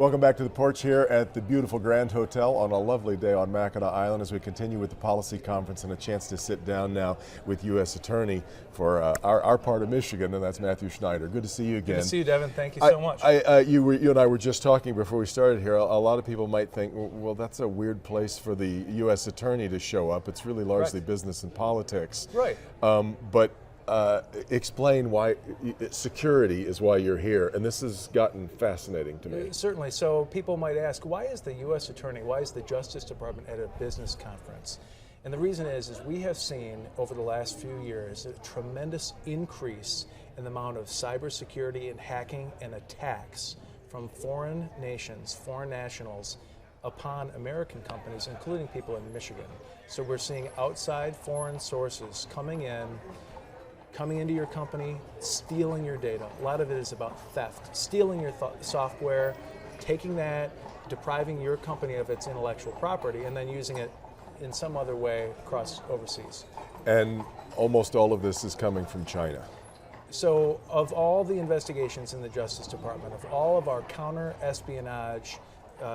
Welcome back to the porch here at the beautiful Grand Hotel on a lovely day on Mackinac Island as we continue with the policy conference and a chance to sit down now with U.S. Attorney for our part of Michigan, and that's Matthew Schneider. Good to see you again. Good to see you, Devin. Thank you so much. You and I were just talking before we started here. A lot of people might think, well, that's a weird place for the U.S. Attorney to show up. It's really largely business and politics. Right. But explain why security is why you're here, and this has gotten fascinating to me. Certainly. So people might ask, why is the U.S. Attorney, why is the Justice Department at a business conference? And the reason is we have seen over the last few years a tremendous increase in the amount of cybersecurity and hacking and attacks from foreign nations, foreign nationals, upon American companies, including people in Michigan. So we're seeing outside foreign sources coming into your company, stealing your data. A lot of it is about theft, stealing your software, taking that, depriving your company of its intellectual property, and then using it in some other way across overseas. And almost all of this is coming from China. So of all the investigations in the Justice Department, of all of our counter-espionage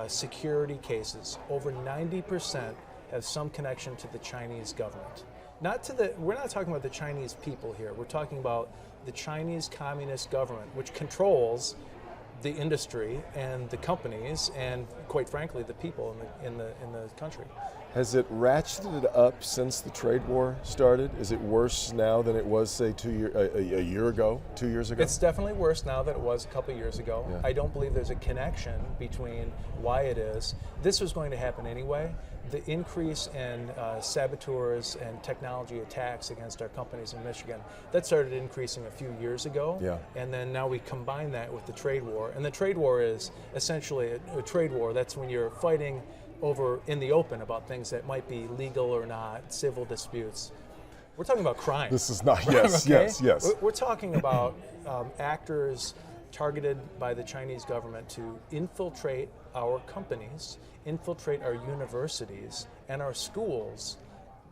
security cases, over 90% have some connection to the Chinese government. We're not talking about the Chinese people here. We're talking about the Chinese Communist government, which controls the industry and the companies, and quite frankly, the people in the country. Has it ratcheted up since the trade war started? Is it worse now than it was, say, 2 years ago? It's definitely worse now than it was a couple of years ago. Yeah. I don't believe there's a connection between why it is. This was going to happen anyway. The increase in saboteurs and technology attacks against our companies in Michigan, that started increasing a few years ago. Yeah. And then now we combine that with the trade war. And the trade war is essentially a trade war. That's when you're fighting over in the open about things that might be legal or not, civil disputes. We're talking about crime. This is not, yes, okay? yes. We're talking about actors targeted by the Chinese government to infiltrate our companies, infiltrate our universities and our schools,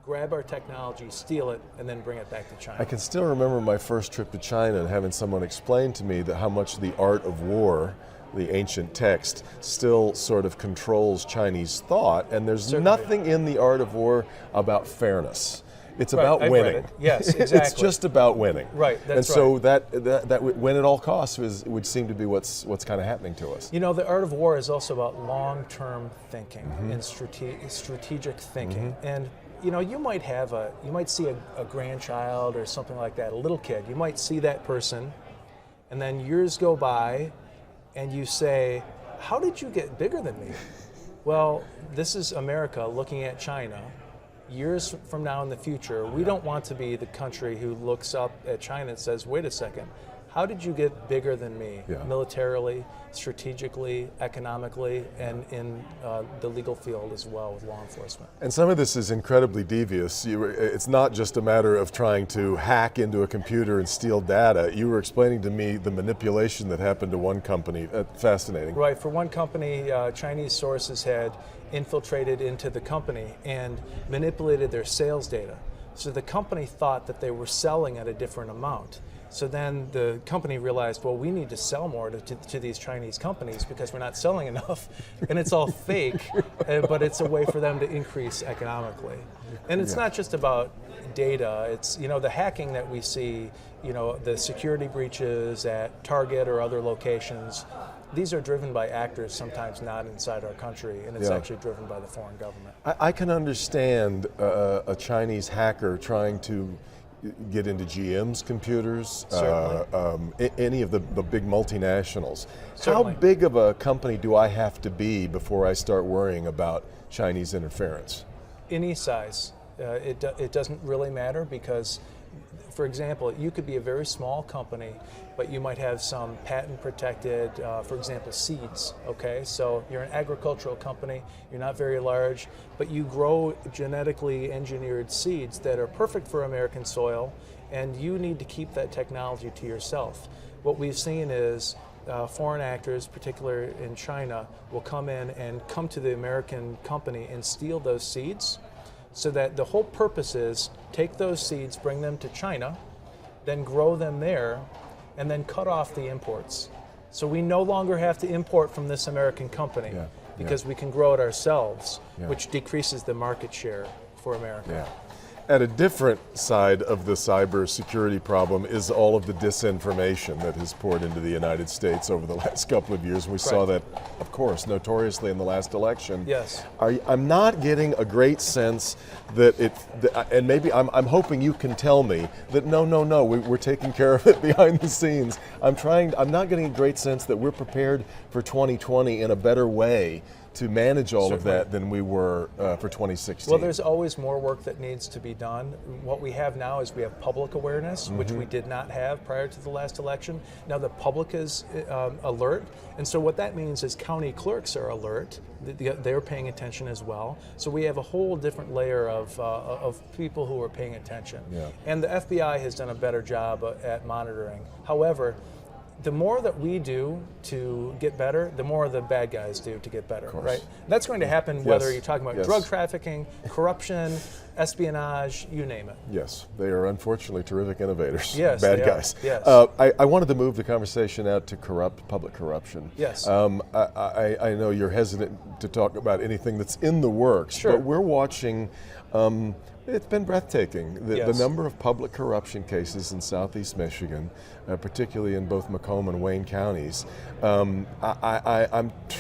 grab our technology, steal it, and then bring it back to China. I can still remember my first trip to China and having someone explain to me that how much the art of war, the ancient text, still sort of controls Chinese thought, and there's Certainly. nothing in the art of war about fairness. It's Right, about I've winning. read it. Yes, exactly. It's just about winning. Right, that's and so that win at all costs would seem to be what's kind of happening to us. You know, the art of war is also about long-term thinking and strategic thinking. And you know, you might see a grandchild or something like that, a little kid. You might see that person, and then years go by, and you say, "How did you get bigger than me?" Well, this is America looking at China. Years from now in the future, we don't want to be the country who looks up at China and says, wait a second, how did you get bigger than me? Yeah. Militarily, strategically, economically, and in the legal field as well with law enforcement. And some of this is incredibly devious. It's not just a matter of trying to hack into a computer and steal data. You were explaining to me the manipulation that happened to one company. Fascinating. Right, for one company, Chinese sources had infiltrated into the company and manipulated their sales data. So the company thought that they were selling at a different amount. So then the company realized, well, we need to sell more to these Chinese companies because we're not selling enough. And it's all fake, but it's a way for them to increase economically. And it's not just about data. It's, you know, the hacking that we see, you know, the security breaches at Target or other locations. These are driven by actors sometimes not inside our country, and it's actually driven by the foreign government. I can understand a Chinese hacker trying to get into GM's computers, any of the big multinationals. Certainly. How big of a company do I have to be before I start worrying about Chinese interference? Any size. It doesn't really matter because, for example, you could be a very small company, but you might have some patent protected, for example, seeds, okay? So you're an agricultural company, you're not very large, but you grow genetically engineered seeds that are perfect for American soil, and you need to keep that technology to yourself. What we've seen is foreign actors, particularly in China, will come in and come to the American company and steal those seeds, so that the whole purpose is take those seeds, bring them to China, then grow them there, and then cut off the imports. So we no longer have to import from this American company because we can grow it ourselves, which decreases the market share for America. Yeah. At a different side of the cybersecurity problem is all of the disinformation that has poured into the United States over the last couple of years. We saw that, of course, notoriously in the last election. Yes. I'm not getting a great sense that and maybe I'm hoping you can tell me that no, we're taking care of it behind the scenes. I'm not getting a great sense that we're prepared for 2020 in a better way to manage all of that than we were for 2016. Well, there's always more work that needs to be done. What we have now is we have public awareness, which we did not have prior to the last election. Now the public is alert, and so what that means is county clerks are alert. They're paying attention as well. So we have a whole different layer of people who are paying attention. Yeah. And the FBI has done a better job at monitoring. However, the more that we do to get better, the more the bad guys do to get better, right? That's going to happen whether you're talking about drug trafficking, corruption, espionage, you name it. Yes, they are unfortunately terrific innovators, yes, bad guys. Yes. I wanted to move the conversation out to public corruption. Yes. I know you're hesitant to talk about anything that's in the works, but we're watching. It's been breathtaking, the number of public corruption cases in southeast Michigan, particularly in both Macomb and Wayne counties. I'm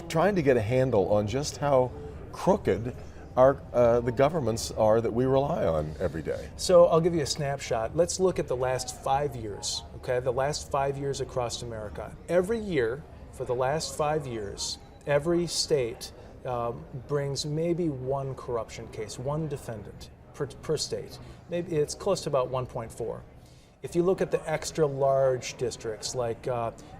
trying to get a handle on just how crooked the governments are that we rely on every day. So I'll give you a snapshot. Let's look at the last 5 years, okay? The last 5 years across America. Every year, for the last 5 years, every state brings maybe one corruption case, one defendant per state. Maybe it's close to about 1.4. If you look at the extra large districts like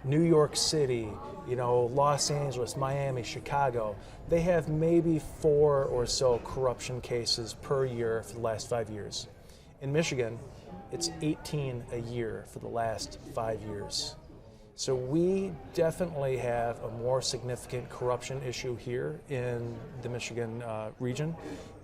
New York City, Los Angeles, Miami, Chicago, they have maybe 4 or so corruption cases per year for the last 5 years. In Michigan, it's 18 a year for the last 5 years. So we definitely have a more significant corruption issue here in the Michigan region.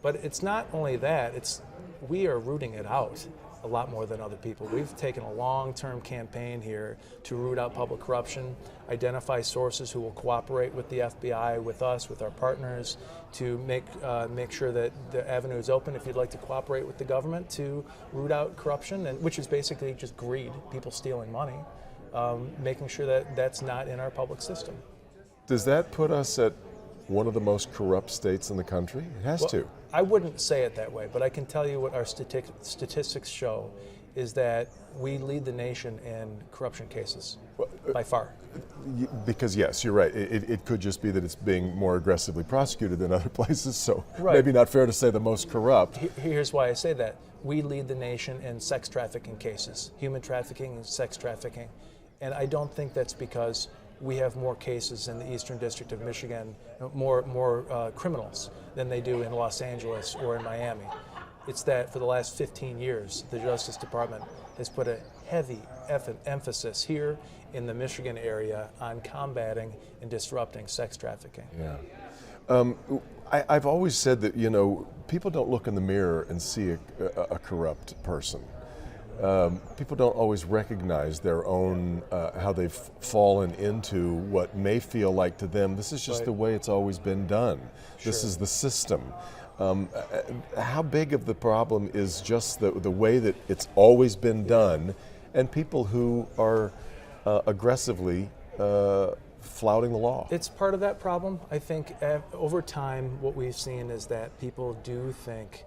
But it's not only that, we are rooting it out a lot more than other people. We've taken a long-term campaign here to root out public corruption, identify sources who will cooperate with the FBI, with us, with our partners, to make sure that the avenue is open if you'd like to cooperate with the government to root out corruption, which is basically just greed, people stealing money. Making sure that that's not in our public system. Does that put us at one of the most corrupt states in the country? It has to. I wouldn't say it that way, but I can tell you what our statistics show is that we lead the nation in corruption cases by far. Because yes, you're right. It could just be that it's being more aggressively prosecuted than other places, so maybe not fair to say the most corrupt. Here's why I say that. We lead the nation in sex trafficking cases, human trafficking and sex trafficking. And I don't think that's because we have more cases in the Eastern District of Michigan, more criminals than they do in Los Angeles or in Miami. It's that for the last 15 years, the Justice Department has put a heavy emphasis here in the Michigan area on combating and disrupting sex trafficking. Yeah. I've always said that, people don't look in the mirror and see a corrupt person. People don't always recognize their own, how they've fallen into what may feel like to them, this is just the way it's always been done. This is the system. How big of the problem is just the way that it's always been done, and people who are aggressively flouting the law? It's part of that problem. I think over time what we've seen is that people do think,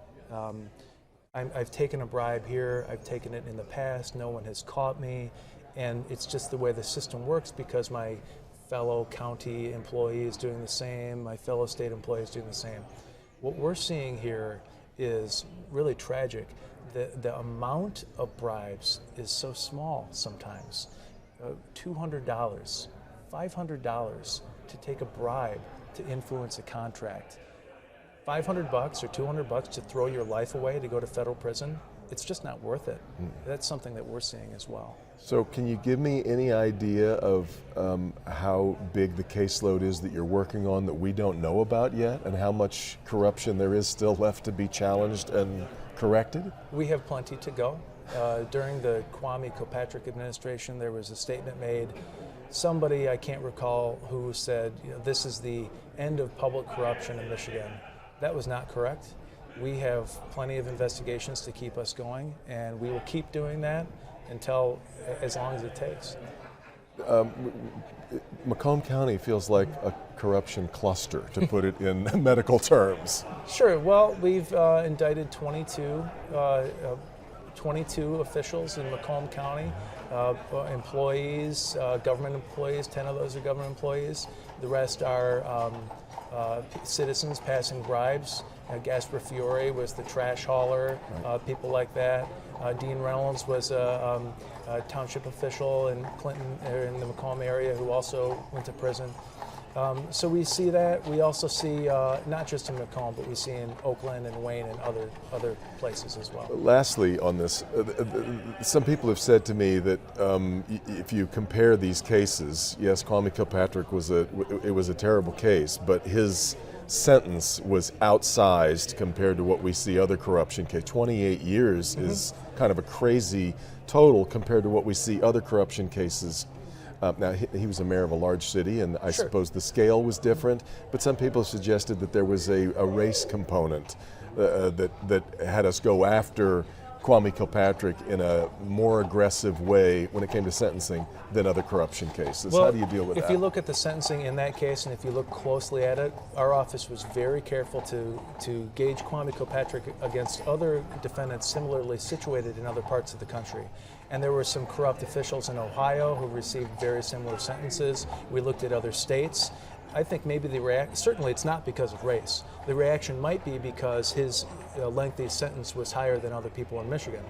I've taken a bribe here, I've taken it in the past, no one has caught me, and it's just the way the system works because my fellow county employee is doing the same, my fellow state employee is doing the same. What we're seeing here is really tragic. The amount of bribes is so small sometimes. $200, $500 to take a bribe to influence a contract. $500 or $200 to throw your life away to go to federal prison, it's just not worth it. That's something that we're seeing as well. So can you give me any idea of how big the caseload is that you're working on that we don't know about yet, and how much corruption there is still left to be challenged and corrected? We have plenty to go. During the Kwame Kilpatrick administration, there was a statement made somebody, I can't recall, who said, this is the end of public corruption in Michigan. That was not correct. We have plenty of investigations to keep us going, and we will keep doing that until as long as it takes. Macomb County feels like a corruption cluster, to put it in medical terms. Sure. Well, we've indicted 22 officials in Macomb County, employees, government employees. 10 of those are government employees. The rest are citizens passing bribes. Gasper Fiore was the trash hauler, people like that. Dean Reynolds was a township official in Clinton, in the Macomb area, who also went to prison. So we see that. We also see, not just in Macomb, but we see in Oakland and Wayne and other places as well. Lastly on this, some people have said to me that if you compare these cases, yes, Kwame Kilpatrick was a terrible case, but his sentence was outsized compared to what we see other corruption cases. 28 years is kind of a crazy total compared to what we see other corruption cases. Now, he was a mayor of a large city, and I suppose the scale was different, but some people have suggested that there was a race component that had us go after Kwame Kilpatrick in a more aggressive way when it came to sentencing than other corruption cases. Well, how do you deal with that? If you look at the sentencing in that case, and if you look closely at it, our office was very careful to gauge Kwame Kilpatrick against other defendants similarly situated in other parts of the country. And there were some corrupt officials in Ohio who received very similar sentences. We looked at other states. I think maybe certainly it's not because of race. The reaction might be because his lengthy sentence was higher than other people in Michigan.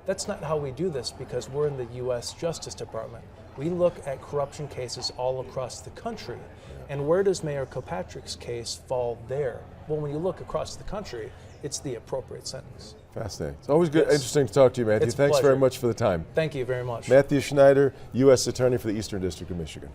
That's not how we do this, because we're in the U.S. Justice Department. We look at corruption cases all across the country. And where does Mayor Kilpatrick's case fall there? Well, when you look across the country, it's the appropriate sentence. Fascinating. It's always good, interesting to talk to you, Matthew. It's a Thanks pleasure. very much for the time. Thank you very much. Matthew Schneider, U.S. Attorney for the Eastern District of Michigan.